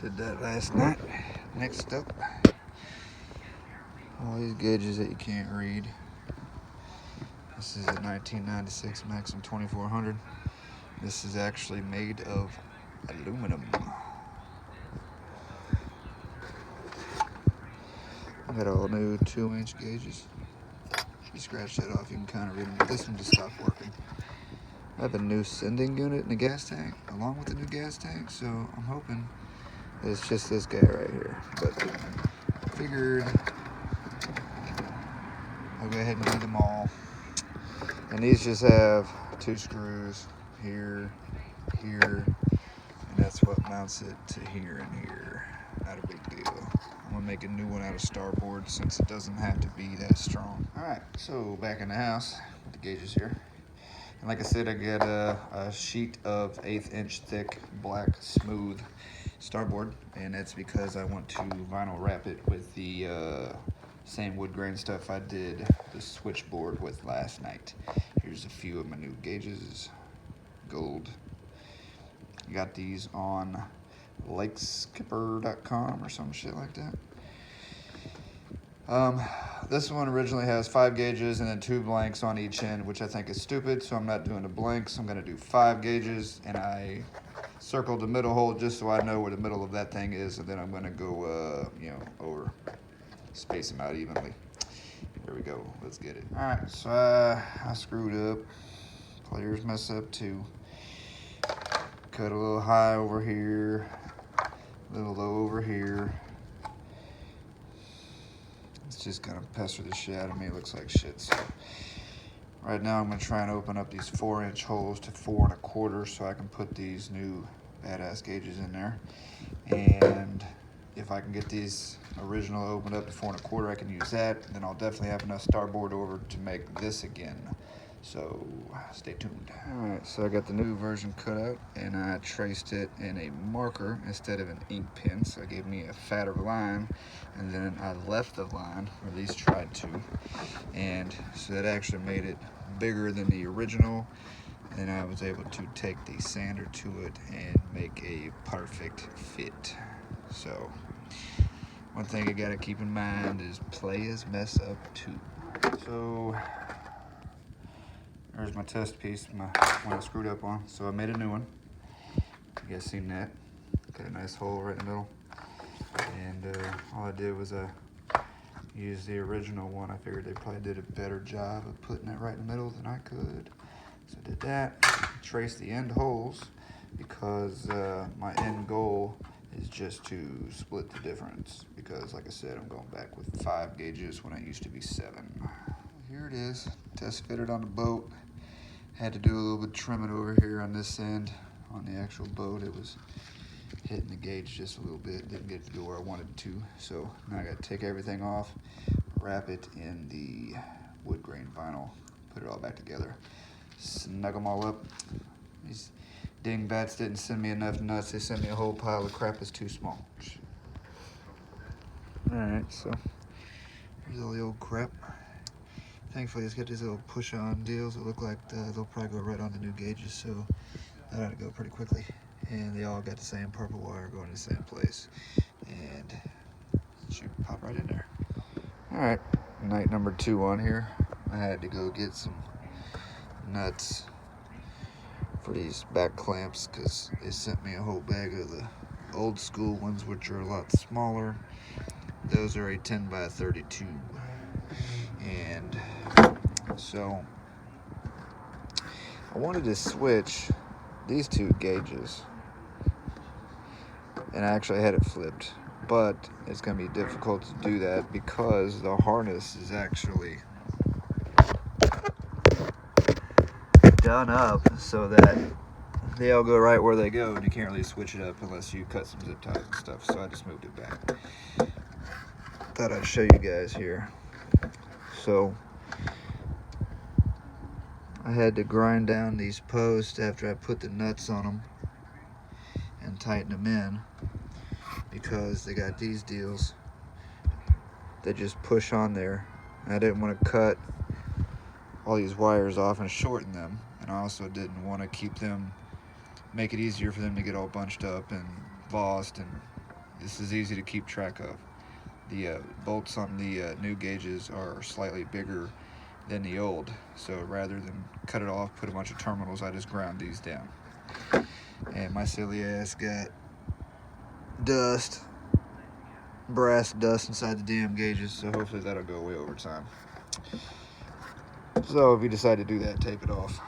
Did that last night. Next up, all these gauges that you can't read. This is a 1996 Maxum 2400. This is actually made of aluminum. I got all new 2-inch gauges. If you scratch that off, you can kind of read them, but this one just stopped working. I have a new sending unit in the gas tank, along with the new gas tank, so I'm hoping it's just this guy right here. But I figured I'll go ahead and do them all. And these just have 2 screws here, here, and that's what mounts it to here and here. Not a big deal. I'm gonna make a new one out of starboard since it doesn't have to be that strong. All right, so back in the house with the gauges here. And like I said, I got a sheet of 1/8 inch thick black smooth starboard, and that's because I want to vinyl wrap it with the same wood grain stuff I did the switchboard with last night. Here's a few of my new gauges. Gold. I got these on lakeskipper.com or some shit like that. This one originally has 5 gauges and then 2 blanks on each end, which I think is stupid, so I'm not doing the blanks. I'm gonna do 5 gauges, and I circled the middle hole just so I know where the middle of that thing is, and then I'm gonna go, over, space them out evenly. There we go, let's get it. All right, so I screwed up. Players mess up too. Cut a little high over here, a little low over here. It's just gonna pester the shit out of me. It looks like shit. So right now I'm gonna try and open up these 4-inch holes to 4 1/4 so I can put these new badass gauges in there. And if I can get these original opened up to 4 1/4, I can use that. Then I'll definitely have enough starboard over to make this again. So stay tuned. All right, so I got the new version cut out, and I traced it in a marker instead of an ink pen, so it gave me a fatter line, and then I left the line, or at least tried to, and so that actually made it bigger than the original, and I was able to take the sander to it and make a perfect fit. So one thing you gotta keep in mind is players mess up too. So there's my test piece, one I screwed up on. So I made a new one. You guys seen that? Got a nice hole right in the middle. And all I did was I used the original one. I figured they probably did a better job of putting it right in the middle than I could. So I did that. Traced the end holes because my end goal is just to split the difference. Because like I said, I'm going back with 5 gauges when I used to be 7. Here it is, test fitted on the boat. Had to do a little bit of trimming over here on this end. On the actual boat, it was hitting the gauge just a little bit. Didn't get to go where I wanted to. So now I gotta take everything off, wrap it in the wood grain vinyl, put it all back together, snug them all up. These dingbats didn't send me enough nuts. They sent me a whole pile of crap that's too small. All right, so here's all the old crap. Thankfully, it's got these little push-on deals that look like they'll probably go right on the new gauges, so that ought to go pretty quickly. And they all got the same purple wire going to the same place, and it should pop right in there. All right, night number 2 on here. I had to go get some nuts for these back clamps because they sent me a whole bag of the old school ones, which are a lot smaller. Those are a 10 by 32. And so I wanted to switch these 2 gauges, and I actually had it flipped, but it's going to be difficult to do that because the harness is actually done up so that they all go right where they go, and you can't really switch it up unless you cut some zip ties and stuff, so I just moved it back. Thought I'd show you guys here. So I had to grind down these posts after I put the nuts on them and tighten them in because they got these deals that just push on there. I didn't want to cut all these wires off and shorten them, and I also didn't want to make it easier for them to get all bunched up and lost and this is easy to keep track of. The bolts on the new gauges are slightly bigger than the old, so rather than cut it off, put a bunch of terminals, I just ground these down. And my silly ass got dust, brass dust inside the damn gauges, so hopefully that'll go away over time. So if you decide to do that, tape it off.